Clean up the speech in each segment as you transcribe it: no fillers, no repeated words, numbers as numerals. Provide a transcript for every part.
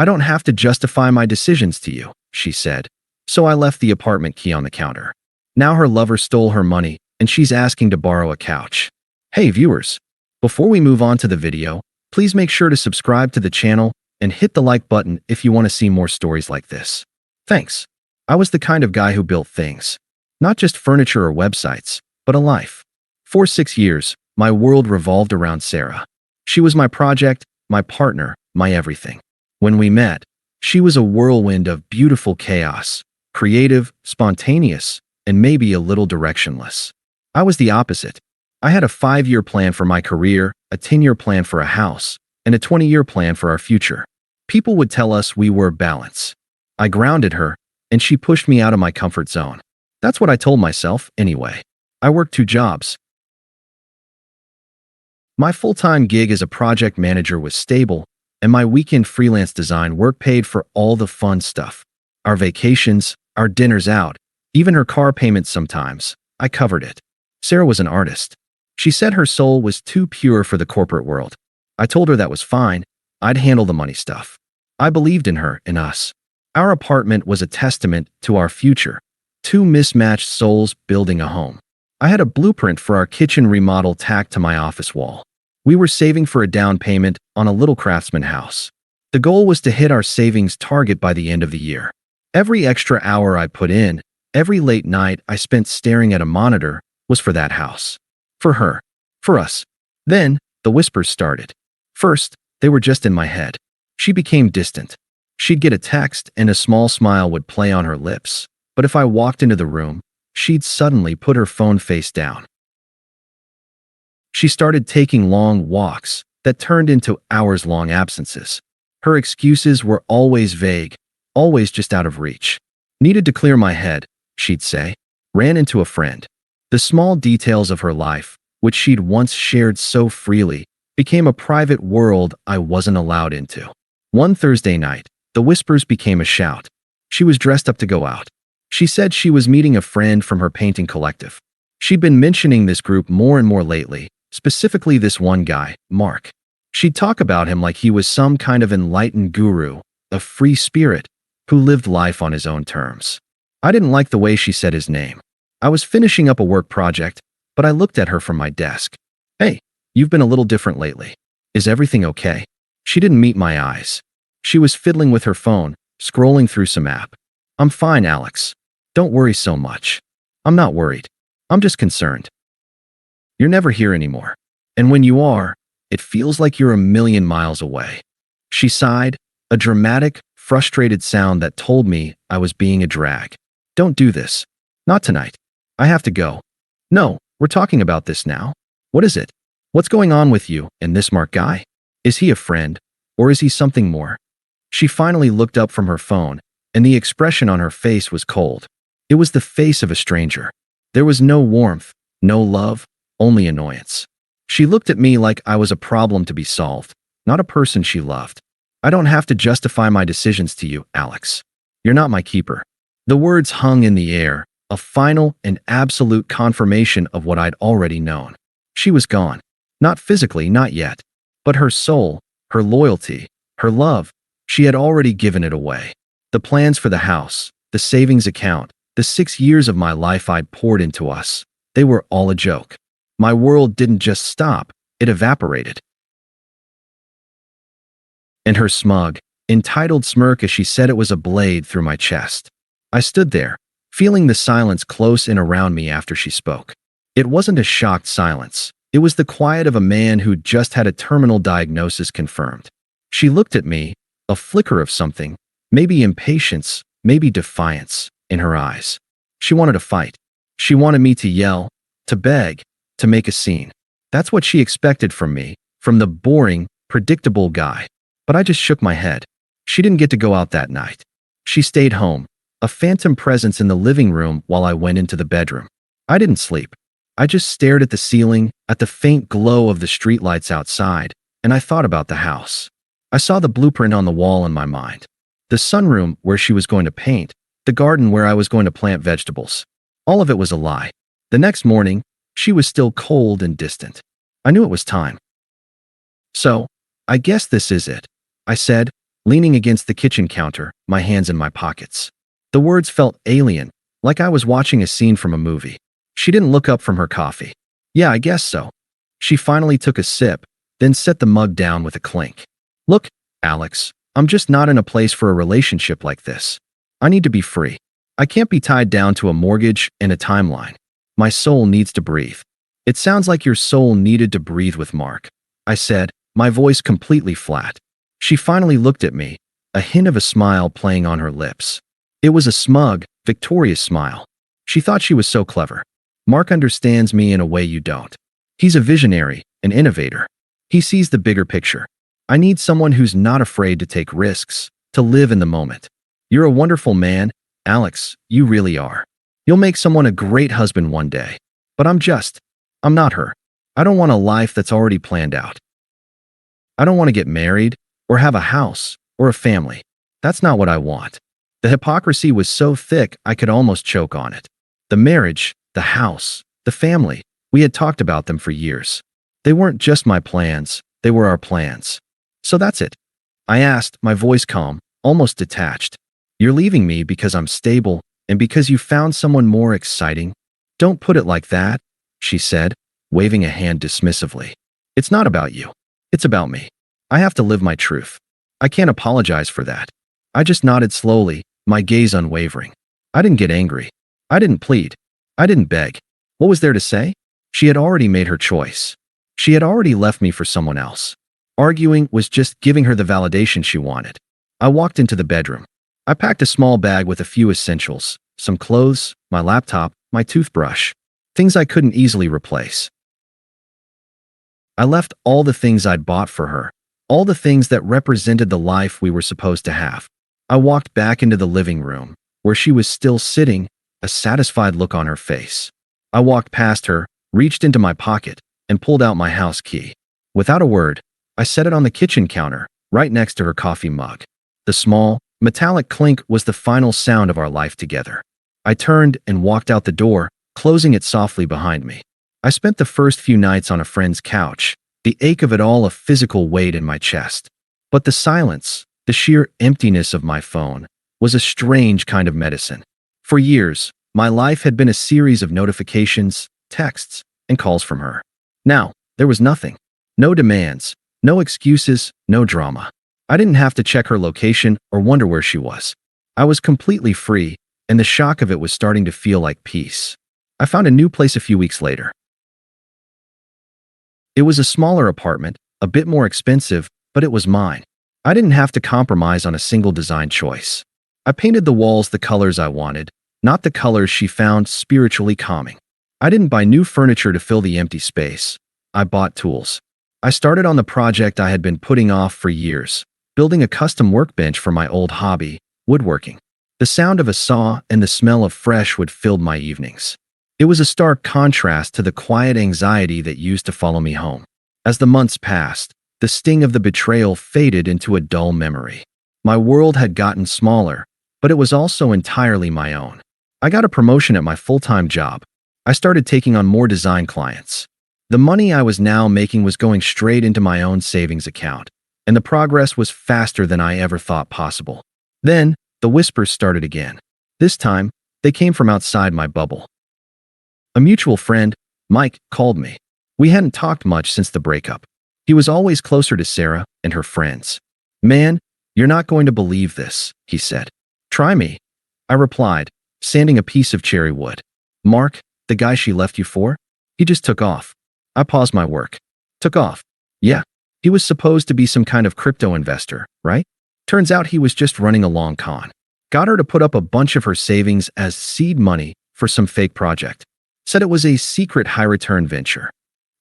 I don't have to justify my decisions to you, she said. So I left the apartment key on the counter. Now her lover stole her money, and she's asking to borrow a couch. Hey viewers, before we move on to the video, please make sure to subscribe to the channel and hit the like button if you want to see more stories like this. Thanks. I was the kind of guy who built things. Not just furniture or websites, but a life. For 6 years, my world revolved around Sarah. She was my project, my partner, my everything. When we met, she was a whirlwind of beautiful chaos, creative, spontaneous, and maybe a little directionless. I was the opposite. I had a 5-year plan for my career, a 10-year plan for a house, and a 20-year plan for our future. People would tell us we were balance. I grounded her, and she pushed me out of my comfort zone. That's what I told myself, anyway. I worked 2 jobs. My full-time gig as a project manager was stable, and my weekend freelance design work paid for all the fun stuff. Our vacations, our dinners out, even her car payments sometimes. I covered it. Sarah was an artist. She said her soul was too pure for the corporate world. I told her that was fine. I'd handle the money stuff. I believed in her, in us. Our apartment was a testament to our future. 2 mismatched souls building a home. I had a blueprint for our kitchen remodel tacked to my office wall. We were saving for a down payment on a little craftsman house. The goal was to hit our savings target by the end of the year. Every extra hour I put in, every late night I spent staring at a monitor was for that house. For her. For us. Then, the whispers started. First, they were just in my head. She became distant. She'd get a text and a small smile would play on her lips. But if I walked into the room, she'd suddenly put her phone face down. She started taking long walks that turned into hours-long absences. Her excuses were always vague, always just out of reach. Needed to clear my head, she'd say. Ran into a friend. The small details of her life, which she'd once shared so freely, became a private world I wasn't allowed into. One Thursday night, the whispers became a shout. She was dressed up to go out. She said she was meeting a friend from her painting collective. She'd been mentioning this group more and more lately, specifically this one guy, Mark. She'd talk about him like he was some kind of enlightened guru, a free spirit, who lived life on his own terms. I didn't like the way she said his name. I was finishing up a work project, but I looked at her from my desk. Hey, you've been a little different lately. Is everything okay? She didn't meet my eyes. She was fiddling with her phone, scrolling through some app. I'm fine, Alex. Don't worry so much. I'm not worried. I'm just concerned. You're never here anymore. And when you are, it feels like you're a million miles away. She sighed, a dramatic, frustrated sound that told me I was being a drag. Don't do this. Not tonight. I have to go. No, we're talking about this now. What is it? What's going on with you and this Mark guy? Is he a friend, or is he something more? She finally looked up from her phone, and the expression on her face was cold. It was the face of a stranger. There was no warmth, no love, only annoyance. She looked at me like I was a problem to be solved, not a person she loved. I don't have to justify my decisions to you, Alex. You're not my keeper. The words hung in the air, a final and absolute confirmation of what I'd already known. She was gone. Not physically, not yet. But her soul, her loyalty, her love, she had already given it away. The plans for the house, the savings account, the 6 years of my life I'd poured into us, they were all a joke. My world didn't just stop, it evaporated. And her smug, entitled smirk as she said it was a blade through my chest. I stood there, feeling the silence close in around me after she spoke. It wasn't a shocked silence. It was the quiet of a man who'd just had a terminal diagnosis confirmed. She looked at me, a flicker of something, maybe impatience, maybe defiance, in her eyes. She wanted to fight. She wanted me to yell, to beg, to make a scene. That's what she expected from me, from the boring, predictable guy. But I just shook my head. She didn't get to go out that night. She stayed home, a phantom presence in the living room while I went into the bedroom. I didn't sleep. I just stared at the ceiling, at the faint glow of the streetlights outside, and I thought about the house. I saw the blueprint on the wall in my mind. The sunroom where she was going to paint, the garden where I was going to plant vegetables. All of it was a lie. The next morning, she was still cold and distant. I knew it was time. So, I guess this is it, I said, leaning against the kitchen counter, my hands in my pockets. The words felt alien, like I was watching a scene from a movie. She didn't look up from her coffee. Yeah, I guess so. She finally took a sip, then set the mug down with a clink. Look, Alex, I'm just not in a place for a relationship like this. I need to be free. I can't be tied down to a mortgage and a timeline. My soul needs to breathe. It sounds like your soul needed to breathe with Mark, I said, my voice completely flat. She finally looked at me, a hint of a smile playing on her lips. It was a smug, victorious smile. She thought she was so clever. Mark understands me in a way you don't. He's a visionary, an innovator. He sees the bigger picture. I need someone who's not afraid to take risks, to live in the moment. You're a wonderful man, Alex, you really are. You'll make someone a great husband one day. But I'm not her. I don't want a life that's already planned out. I don't want to get married, or have a house, or a family. That's not what I want. The hypocrisy was so thick I could almost choke on it. The marriage, the house, the family, we had talked about them for years. They weren't just my plans, they were our plans. So that's it. I asked, my voice calm, almost detached. You're leaving me because I'm stable, and because you found someone more exciting? Don't put it like that, she said, waving a hand dismissively. It's not about you. It's about me. I have to live my truth. I can't apologize for that. I just nodded slowly, my gaze unwavering. I didn't get angry. I didn't plead. I didn't beg. What was there to say? She had already made her choice. She had already left me for someone else. Arguing was just giving her the validation she wanted. I walked into the bedroom. I packed a small bag with a few essentials, some clothes, my laptop, my toothbrush, things I couldn't easily replace. I left all the things I'd bought for her, all the things that represented the life we were supposed to have. I walked back into the living room, where she was still sitting, a satisfied look on her face. I walked past her, reached into my pocket, and pulled out my house key. Without a word, I set it on the kitchen counter, right next to her coffee mug. The small, metallic clink was the final sound of our life together. I turned and walked out the door, closing it softly behind me. I spent the first few nights on a friend's couch, the ache of it all a physical weight in my chest. But the silence, the sheer emptiness of my phone, was a strange kind of medicine. For years, my life had been a series of notifications, texts, and calls from her. Now, there was nothing. No demands, no excuses, no drama. I didn't have to check her location or wonder where she was. I was completely free, and the shock of it was starting to feel like peace. I found a new place a few weeks later. It was a smaller apartment, a bit more expensive, but it was mine. I didn't have to compromise on a single design choice. I painted the walls the colors I wanted, not the colors she found spiritually calming. I didn't buy new furniture to fill the empty space. I bought tools. I started on the project I had been putting off for years, building a custom workbench for my old hobby, woodworking. The sound of a saw and the smell of fresh wood filled my evenings. It was a stark contrast to the quiet anxiety that used to follow me home. As the months passed, the sting of the betrayal faded into a dull memory. My world had gotten smaller, but it was also entirely my own. I got a promotion at my full-time job. I started taking on more design clients. The money I was now making was going straight into my own savings account, and the progress was faster than I ever thought possible. Then, the whispers started again. This time, they came from outside my bubble. A mutual friend, Mike, called me. We hadn't talked much since the breakup. He was always closer to Sarah and her friends. "Man, you're not going to believe this," he said. "Try me," I replied, sanding a piece of cherry wood. "Mark, the guy she left you for? He just took off." I paused my work. "Took off?" "Yeah. He was supposed to be some kind of crypto investor, right? Turns out he was just running a long con. Got her to put up a bunch of her savings as seed money for some fake project. Said it was a secret high-return venture.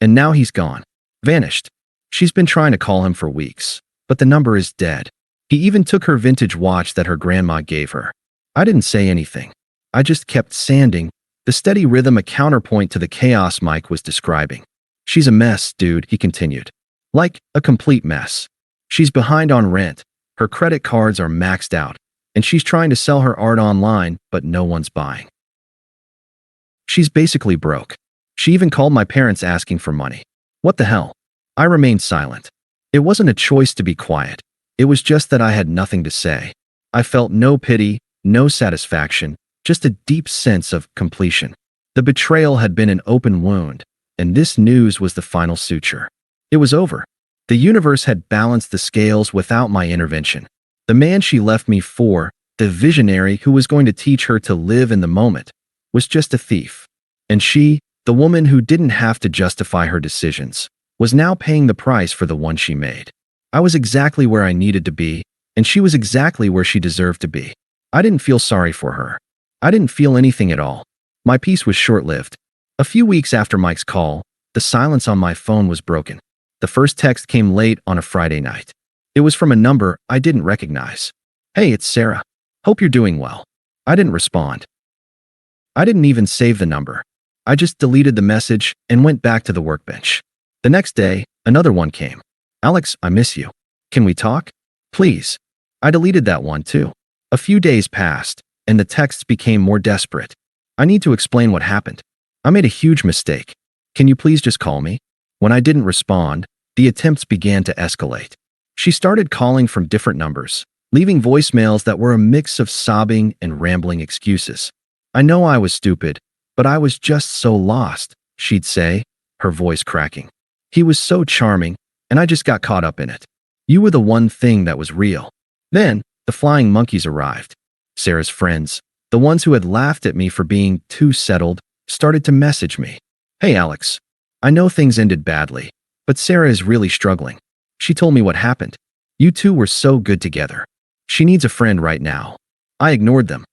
And now he's gone. Vanished. She's been trying to call him for weeks, but the number is dead. He even took her vintage watch that her grandma gave her. I didn't say anything. I just kept sanding, the steady rhythm a counterpoint to the chaos Mike was describing. "She's a mess, dude," he continued. "Like, a complete mess. She's behind on rent, her credit cards are maxed out, and she's trying to sell her art online, but no one's buying. She's basically broke. She even called my parents asking for money. What the hell?" I remained silent. It wasn't a choice to be quiet. It was just that I had nothing to say. I felt no pity, no satisfaction, just a deep sense of completion. The betrayal had been an open wound, and this news was the final suture. It was over. The universe had balanced the scales without my intervention. The man she left me for, the visionary who was going to teach her to live in the moment, was just a thief. And she, the woman who didn't have to justify her decisions, was now paying the price for the one she made. I was exactly where I needed to be, and she was exactly where she deserved to be. I didn't feel sorry for her. I didn't feel anything at all. My peace was short-lived. A few weeks after Mike's call, the silence on my phone was broken. The first text came late on a Friday night. It was from a number I didn't recognize. "Hey, it's Sarah. Hope you're doing well." I didn't respond. I didn't even save the number. I just deleted the message and went back to the workbench. The next day, another one came. "Alex, I miss you. Can we talk? Please." I deleted that one too. A few days passed, and the texts became more desperate. "I need to explain what happened. I made a huge mistake. Can you please just call me?" When I didn't respond, the attempts began to escalate. She started calling from different numbers, leaving voicemails that were a mix of sobbing and rambling excuses. "I know I was stupid, but I was just so lost," she'd say, her voice cracking. "He was so charming, and I just got caught up in it. You were the one thing that was real." Then, the flying monkeys arrived. Sarah's friends, the ones who had laughed at me for being too settled, started to message me. "Hey, Alex. I know things ended badly, but Sarah is really struggling. She told me what happened. You two were so good together. She needs a friend right now." I ignored them.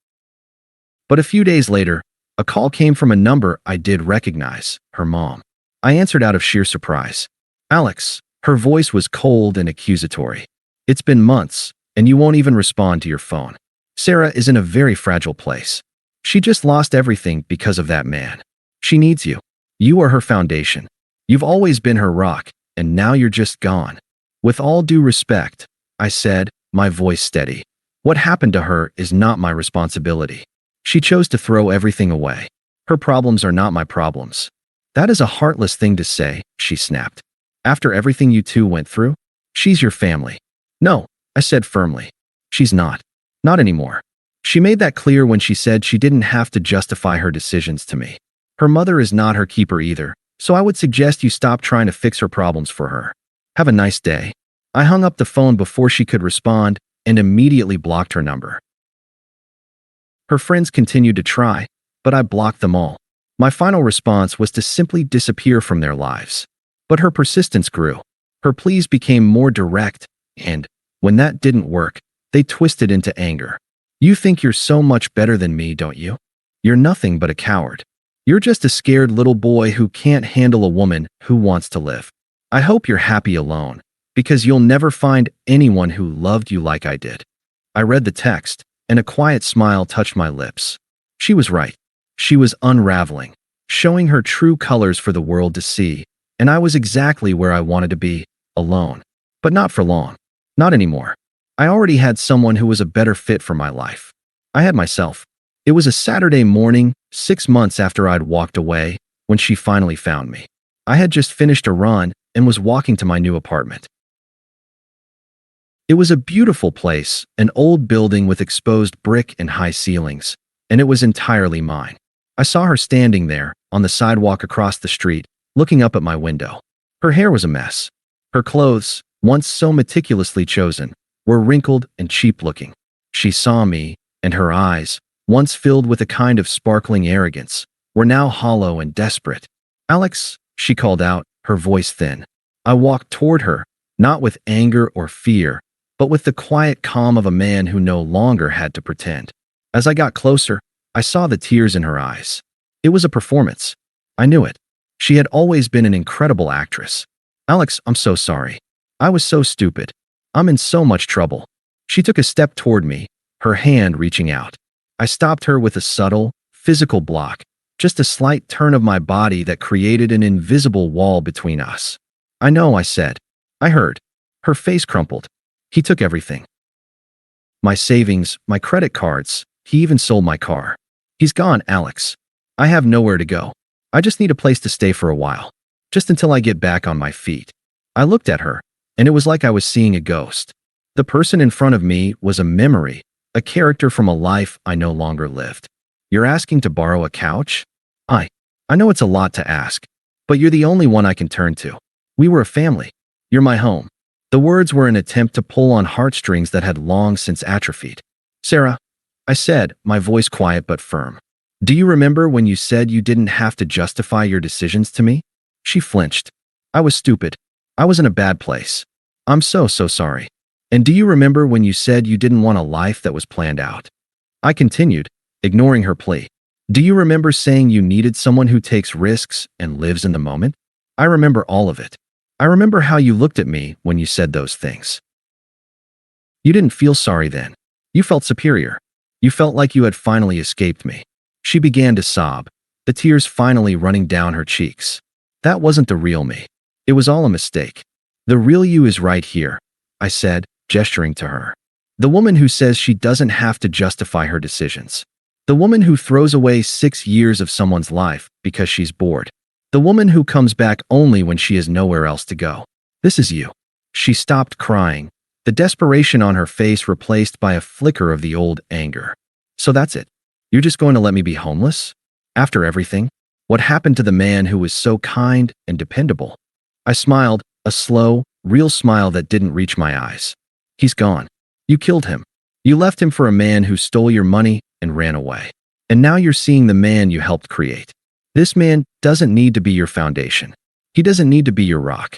But a few days later, a call came from a number I did recognize, her mom. I answered out of sheer surprise. "Alex." Her voice was cold and accusatory. "It's been months, and you won't even respond to your phone. Sarah is in a very fragile place. She just lost everything because of that man. She needs you. You are her foundation. You've always been her rock, and now you're just gone." "With all due respect," I said, my voice steady, "what happened to her is not my responsibility. She chose to throw everything away. Her problems are not my problems." "That is a heartless thing to say," she snapped. "After everything you two went through? She's your family." "No," I said firmly. "She's not. Not anymore." She made that clear when she said she didn't have to justify her decisions to me. Her mother is not her keeper either, so I would suggest you stop trying to fix her problems for her. Have a nice day." I hung up the phone before she could respond and immediately blocked her number. Her friends continued to try, but I blocked them all. My final response was to simply disappear from their lives. But her persistence grew. Her pleas became more direct, and, when that didn't work, they twisted into anger. "You think you're so much better than me, don't you? You're nothing but a coward. You're just a scared little boy who can't handle a woman who wants to live. I hope you're happy alone, because you'll never find anyone who loved you like I did." I read the text, and a quiet smile touched my lips. She was right. She was unraveling, showing her true colors for the world to see, and I was exactly where I wanted to be, alone. But not for long. Not anymore. I already had someone who was a better fit for my life. I had myself. It was a Saturday morning, 6 months after I'd walked away, when she finally found me. I had just finished a run and was walking to my new apartment. It was a beautiful place, an old building with exposed brick and high ceilings, and it was entirely mine. I saw her standing there, on the sidewalk across the street, looking up at my window. Her hair was a mess. Her clothes, once so meticulously chosen, were wrinkled and cheap-looking. She saw me, and her eyes, once filled with a kind of sparkling arrogance, were now hollow and desperate. "Alex," she called out, her voice thin. I walked toward her, not with anger or fear, but with the quiet calm of a man who no longer had to pretend. As I got closer, I saw the tears in her eyes. It was a performance. I knew it. She had always been an incredible actress. "Alex, I'm so sorry. I was so stupid. I'm in so much trouble." She took a step toward me, her hand reaching out. I stopped her with a subtle, physical block, just a slight turn of my body that created an invisible wall between us. "I know," I said. "I heard." Her face crumpled. "He took everything. My savings, my credit cards, he even sold my car. He's gone, Alex. I have nowhere to go. I just need a place to stay for a while, just until I get back on my feet." I looked at her, and it was like I was seeing a ghost. The person in front of me was a memory, a character from a life I no longer lived. You're asking to borrow a couch? I know it's a lot to ask, but you're the only one I can turn to. We were a family. You're my home. The words were an attempt to pull on heartstrings that had long since atrophied. Sarah, I said, my voice quiet but firm. Do you remember when you said you didn't have to justify your decisions to me? She flinched. I was stupid. I was in a bad place. I'm so sorry. And do you remember when you said you didn't want a life that was planned out? I continued, ignoring her plea. Do you remember saying you needed someone who takes risks and lives in the moment? I remember all of it. I remember how you looked at me when you said those things. You didn't feel sorry then. You felt superior. You felt like you had finally escaped me. She began to sob, the tears finally running down her cheeks. That wasn't the real me. It was all a mistake. The real you is right here, I said, gesturing to her. The woman who says she doesn't have to justify her decisions. The woman who throws away 6 years of someone's life because she's bored. The woman who comes back only when she has nowhere else to go. This is you. She stopped crying, the desperation on her face replaced by a flicker of the old anger. So that's it. You're just going to let me be homeless? After everything? What happened to the man who was so kind and dependable? I smiled, a slow, real smile that didn't reach my eyes. He's gone. You killed him. You left him for a man who stole your money and ran away. And now you're seeing the man you helped create. This man doesn't need to be your foundation. He doesn't need to be your rock.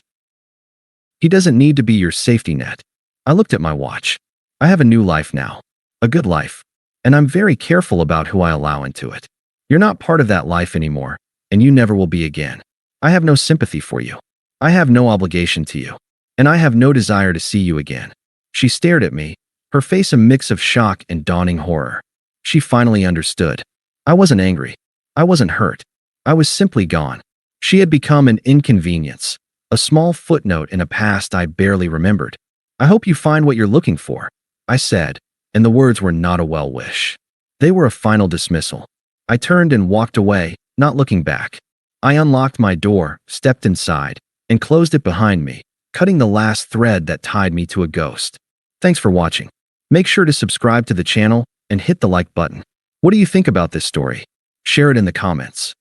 He doesn't need to be your safety net. I looked at my watch. I have a new life now. A good life. And I'm very careful about who I allow into it. You're not part of that life anymore, and you never will be again. I have no sympathy for you. I have no obligation to you. And I have no desire to see you again. She stared at me, her face a mix of shock and dawning horror. She finally understood. I wasn't angry. I wasn't hurt. I was simply gone. She had become an inconvenience, a small footnote in a past I barely remembered. I hope you find what you're looking for, I said, and the words were not a well wish. They were a final dismissal. I turned and walked away, not looking back. I unlocked my door, stepped inside, and closed it behind me, cutting the last thread that tied me to a ghost. Thanks for watching. Make sure to subscribe to the channel and hit the like button. What do you think about this story? Share it in the comments.